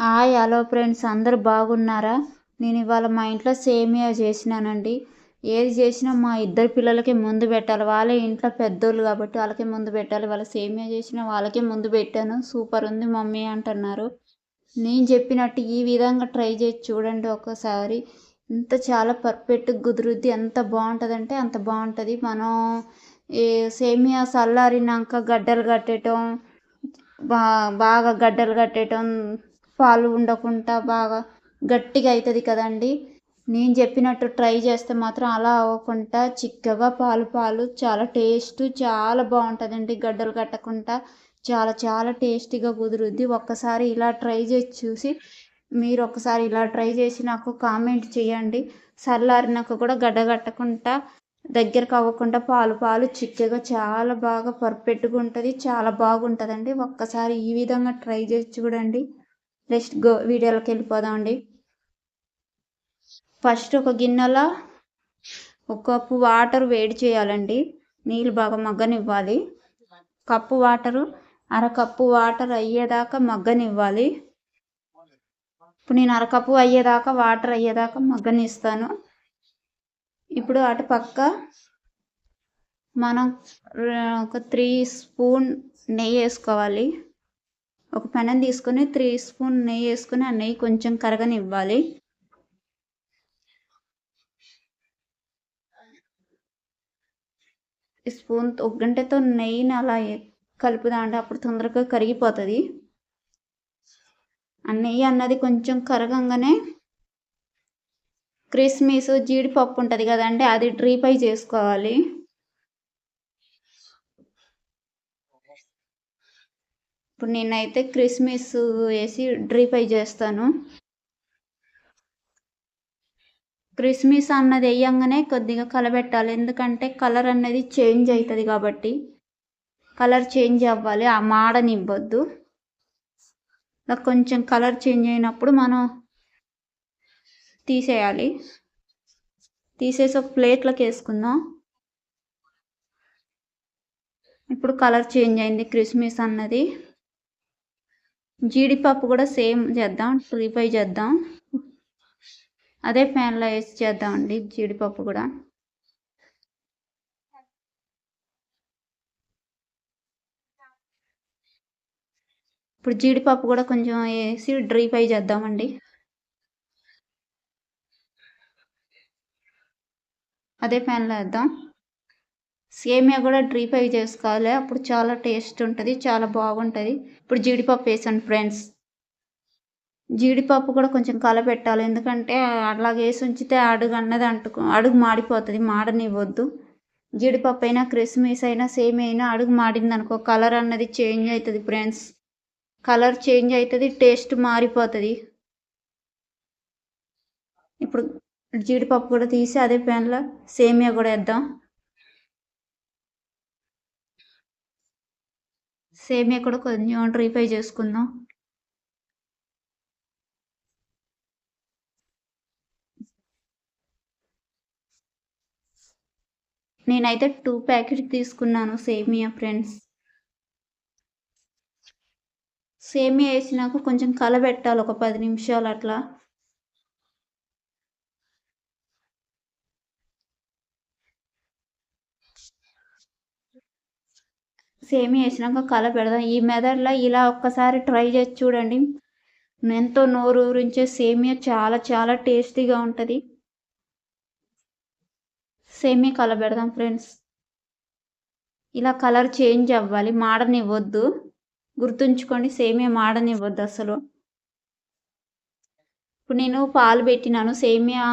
Hi hello friends, అందరూ బాగున్నారా? నేను ఇవాళ మా ఇంట్లో సేమియా చేసినానండి. ఏది చేసినా మా ఇద్దరు పిల్లలకి ముందు పెట్టాలి. వాళ్ళే ఇంట్లో పెద్దోళ్ళు కాబట్టి వాళ్ళకే ముందు పెట్టాలి. వాళ్ళ సేమియా చేసినా వాళ్ళకే ముందు పెట్టాను. సూపర్ ఉంది మమ్మీ అంటున్నారు. నేను చెప్పినట్టు ఈ విధంగా ట్రై చేసి చూడండి ఒకసారి. చాలా పర్ఫెక్ట్గా కుదురుద్ది. ఎంత బాగుంటుందంటే అంత బాగుంటుంది. మనం ఈ సేమియా చల్లారినాక గడ్డలు కట్టడం, బాగా గడ్డలు కట్టడం, పాలు ఉండకుండా బాగా గట్టిగా అవుతుంది కదండి. నేను చెప్పినట్టు ట్రై చేస్తే మాత్రం అలా అవ్వకుండా చిక్కగా పాలు పాలు చాలా టేస్ట్ చాలా బాగుంటుందండి. గడ్డలు కట్టకుండా చాలా చాలా టేస్టీగా కుదురుద్ది. ఒక్కసారి ఇలా ట్రై చేసి చూసి మీరు ఒకసారి ఇలా ట్రై చేసి నాకు కామెంట్ చేయండి. చల్లారినాక కూడా గడ్డ కట్టకుండా దగ్గరకు అవ్వకుండా పాలు పాలు చిక్కగా చాలా బాగా పర్ఫెక్ట్గా ఉంటుంది. చాలా బాగుంటుందండి. ఒక్కసారి ఈ విధంగా ట్రై చేసి చూడండి. నెక్స్ట్ వీడియోలోకి వెళ్ళిపోదామండి. ఫస్ట్ ఒక గిన్నెలో ఒక కప్పు వాటర్ వేడి చేయాలండి. నీళ్ళు బాగా మగ్గనివ్వాలి. కప్పు వాటరు అరకప్పు వాటర్ అయ్యేదాకా మగ్గనివ్వాలి. ఇప్పుడు నేను అరకప్పు అయ్యేదాకా వాటర్ అయ్యేదాకా మగ్గనిస్తాను. ఇప్పుడు అటు పక్క మనం ఒక 3 స్పూన్ నెయ్యి వేసుకోవాలి. ఒక పెనం తీసుకొని 3 స్పూన్ నెయ్యి వేసుకొని ఆ నెయ్యి కొంచెం కరగనివ్వాలి. స్పూన్ ఒక గంటతో నెయ్యిని అలా కలుపుదా అంటే అప్పుడు తొందరగా కరిగిపోతుంది. ఆ నెయ్యి అన్నది కొంచెం కరగంగానే కిస్మిస్ జీడిపప్పు ఉంటుంది కదండి, అది డ్రీ ఫ్రై చేసుకోవాలి. ఇప్పుడు నేనైతే కిస్మిస్ వేసి డ్రీ ఫ్రై చేస్తాను. కిస్మిస్ అన్నది వేయంగానే కొద్దిగా కలబెట్టాలి, ఎందుకంటే కలర్ అనేది చేంజ్ అవుతుంది కాబట్టి. కలర్ చేంజ్ అవ్వాలి, ఆ మాడనివ్వద్దు. కొంచెం కలర్ చేంజ్ అయినప్పుడు మనం తీసేయాలి. తీసేసి ఒక ప్లేట్లోకి వేసుకుందాం. ఇప్పుడు కలర్ చేంజ్ అయింది కిస్మిస్ అన్నది. జీడిపప్పు కూడా సేమ్ చేద్దాం, డ్రీ ఫ్రై చేద్దాం. అదే ప్యాన్లో వేసి చేద్దామండి జీడిపప్పు కూడా. ఇప్పుడు జీడిపప్పు కూడా కొంచెం వేసి డ్రీ ఫ్రై చేద్దామండి. అదే ప్యాన్లో వేద్దాం. సేమియా కూడా డ్రీ ఫ్రై చేసుకోవాలి, అప్పుడు చాలా టేస్ట్ ఉంటుంది, చాలా బాగుంటుంది. ఇప్పుడు జీడిపప్పు వేసాను ఫ్రెండ్స్. జీడిపప్పు కూడా కొంచెం కలపెట్టాలి, ఎందుకంటే అలాగే వేసి ఉంచితే అడుగు అన్నది అడుగు మాడిపోతుంది, మాడనివ్వద్దు. జీడిపప్పు అయినా కిస్మిస్ అయినా సేమియా అయినా అడుగు మాడింది అనుకో కలర్ అన్నది చేంజ్ అవుతుంది ఫ్రెండ్స్. కలర్ చేంజ్ అవుతుంది, టేస్ట్ మారిపోతుంది. ఇప్పుడు జీడిపప్పు కూడా తీసి అదే ప్యాన్లో సేమియా కూడా వేద్దాం. సేమియా కూడా కొంచెం డ్రీ ఫ్రై చేసుకుందాం. నేనైతే 2 ప్యాకెట్ తీసుకున్నాను సేమియా ఫ్రెండ్స్. సేమియా వేసినాక కొంచెం కలబెట్టాలి, ఒక 10 నిమిషాలు అట్లా. సేమియా వేసినాక కలపెడదాం. ఈ మెథడ్లో ఇలా ఒక్కసారి ట్రై చేసి చూడండి. ఎంతో నోరు ఊరించే సేమియా చాలా చాలా టేస్టీగా ఉంటుంది. సేమియా కలపెడదాం ఫ్రెండ్స్. ఇలా కలర్ చేంజ్ అవ్వాలి, మాడనివ్వద్దు. గుర్తుంచుకోండి, సేమియా మాడనివ్వద్దు అసలు. ఇప్పుడు నేను పాలు పెట్టినాను, సేమియా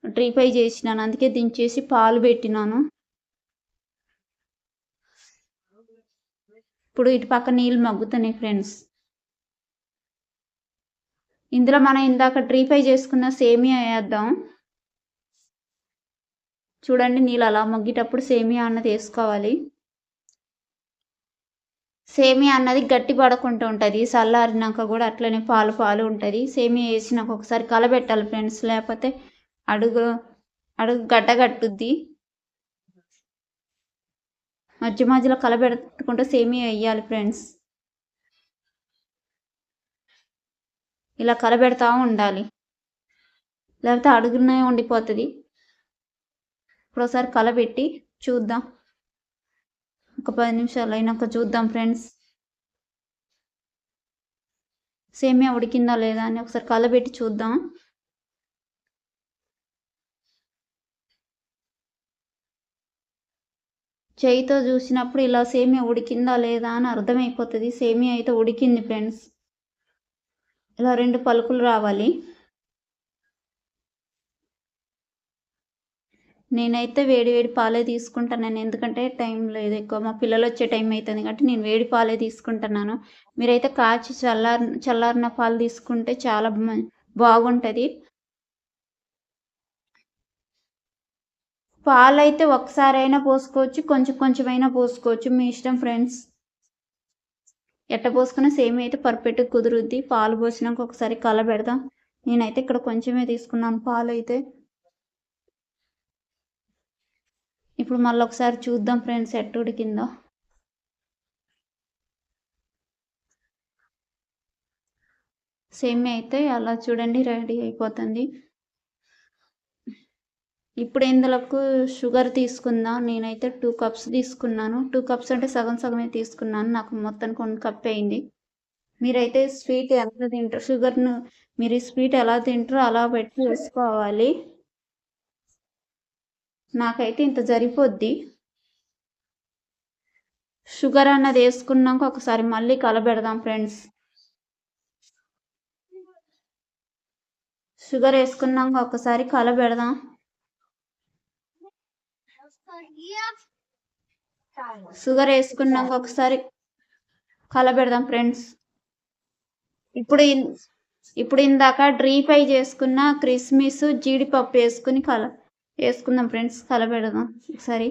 డ్రీ ఫ్రై చేసినాను, అందుకే దించేసి పాలు పెట్టినాను. ఇప్పుడు ఇటు పక్క నీళ్ళు మగ్గుతున్నాయి ఫ్రెండ్స్. ఇందులో మనం ఇందాక డ్రీ ఫ్రై చేసుకున్న సేమియా వేద్దాం. చూడండి, నీళ్ళు అలా మగ్గేటప్పుడు సేమియా అన్నది వేసుకోవాలి. సేమియా అన్నది గట్టి పడకుండా ఉంటుంది, చల్లారినాక కూడా అట్లనే పాలు పాలు ఉంటుంది. సేమియా వేసినాక ఒకసారి కలబెట్టాలి ఫ్రెండ్స్, లేకపోతే అడుగు గడ్డ కట్టుద్ది. మధ్య మధ్యలో కలబెట్టుకుంటూ సేమియా వేయాలి ఫ్రెండ్స్. ఇలా కలబెడతా ఉండాలి, లేకపోతే అడుగునే ఉండిపోతుంది. ఇప్పుడు ఒకసారి కలబెట్టి చూద్దాం, ఒక 10 నిమిషాలు అయినాక చూద్దాం ఫ్రెండ్స్. సేమియా ఉడికిందా లేదా అని ఒకసారి కలబెట్టి చూద్దాం. చేయితో చూసినప్పుడు ఇలా సేమియా ఉడికిందా లేదా అని అర్థమైపోతుంది. సేమియా అయితే ఉడికింది ఫ్రెండ్స్. ఇలా 2 పలుకులు రావాలి. నేనైతే వేడి వేడి పాలే తీసుకుంటాను, ఎందుకంటే టైం లేదు ఎక్కువ, మా పిల్లలు వచ్చే టైం అవుతుంది కాబట్టి నేను వేడి పాలే తీసుకుంటున్నాను. మీరైతే కాచి చల్లారిన పాలు తీసుకుంటే చాలా బాగుంటుంది. పాలు అయితే ఒకసారైనా పోసుకోవచ్చు, కొంచెం కొంచెమైనా పోసుకోవచ్చు, మీ ఇష్టం ఫ్రెండ్స్. ఎట్ట పోసుకున్న సేమియా అయితే పర్ఫెక్ట్గా కుదురుద్ది. పాలు పోసినాక ఒకసారి కలబెడదాం. నేనైతే ఇక్కడ కొంచెమే తీసుకున్నాను పాలు అయితే. ఇప్పుడు మళ్ళీ ఒకసారి చూద్దాం ఫ్రెండ్స్ ఎట్ట ఉడికిందో. సేమియా అయితే అలా చూడండి రెడీ అయిపోతుంది. ఇప్పుడు ఇందులోకి షుగర్ తీసుకుందాం. నేనైతే 2 కప్స్ తీసుకున్నాను. 2 కప్స్ అంటే సగం సగమే తీసుకున్నాను, నాకు మొత్తానికి 1 కప్ అయింది. మీరైతే స్వీట్ ఎంత తింటారు, షుగర్ను మీరు స్వీట్ ఎలా తింటారో అలా పెట్టి వేసుకోవాలి. నాకైతే ఇంత సరిపోద్ది. షుగర్ అన్నది వేసుకున్నాక ఒకసారి మళ్ళీ కలబెడదాం ఫ్రెండ్స్. షుగర్ వేసుకున్నాక ఒకసారి కలబెడదాం. షుగర్ వేసుకున్నాక ఒకసారి కలబెడదాం ఫ్రెండ్స్. ఇప్పుడు ఇందాక డ్రీ ఫ్రై చేసుకున్న కిస్మిస్ జీడిపప్పు వేసుకుందాం ఫ్రెండ్స్. కలబెడదాం ఒకసారి.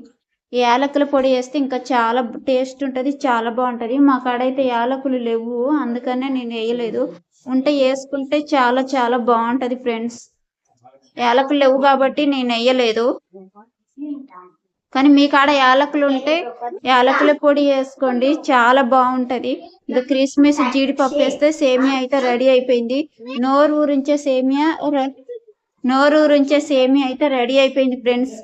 యాలకుల పొడి వేస్తే ఇంకా చాలా టేస్ట్ ఉంటుంది, చాలా బాగుంటుంది. మా కాడైతే యాలకులు లేవు, అందుకనే నేను వేయలేదు. ఉంటే వేసుకుంటే చాలా చాలా బాగుంటుంది ఫ్రెండ్స్. యాలకులు లేవు కాబట్టి నేను వేయలేదు. కానీ మీ కాడ యాలకులు ఉంటే యాలకుల పొడి వేసుకోండి, చాలా బాగుంటుంది. ఇంకా కిస్మిస్ జీడిపప్పు వేస్తే సేమియా అయితే రెడీ అయిపోయింది. నోరు ఊరించే సేమియా అయితే రెడీ అయిపోయింది ఫ్రెండ్స్.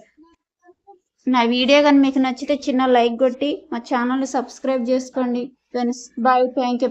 నా వీడియో కానీ మీకు నచ్చితే చిన్న లైక్ కొట్టి మా ఛానల్ని సబ్స్క్రైబ్ చేసుకోండి ఫ్రెండ్స్. Bye, thank you.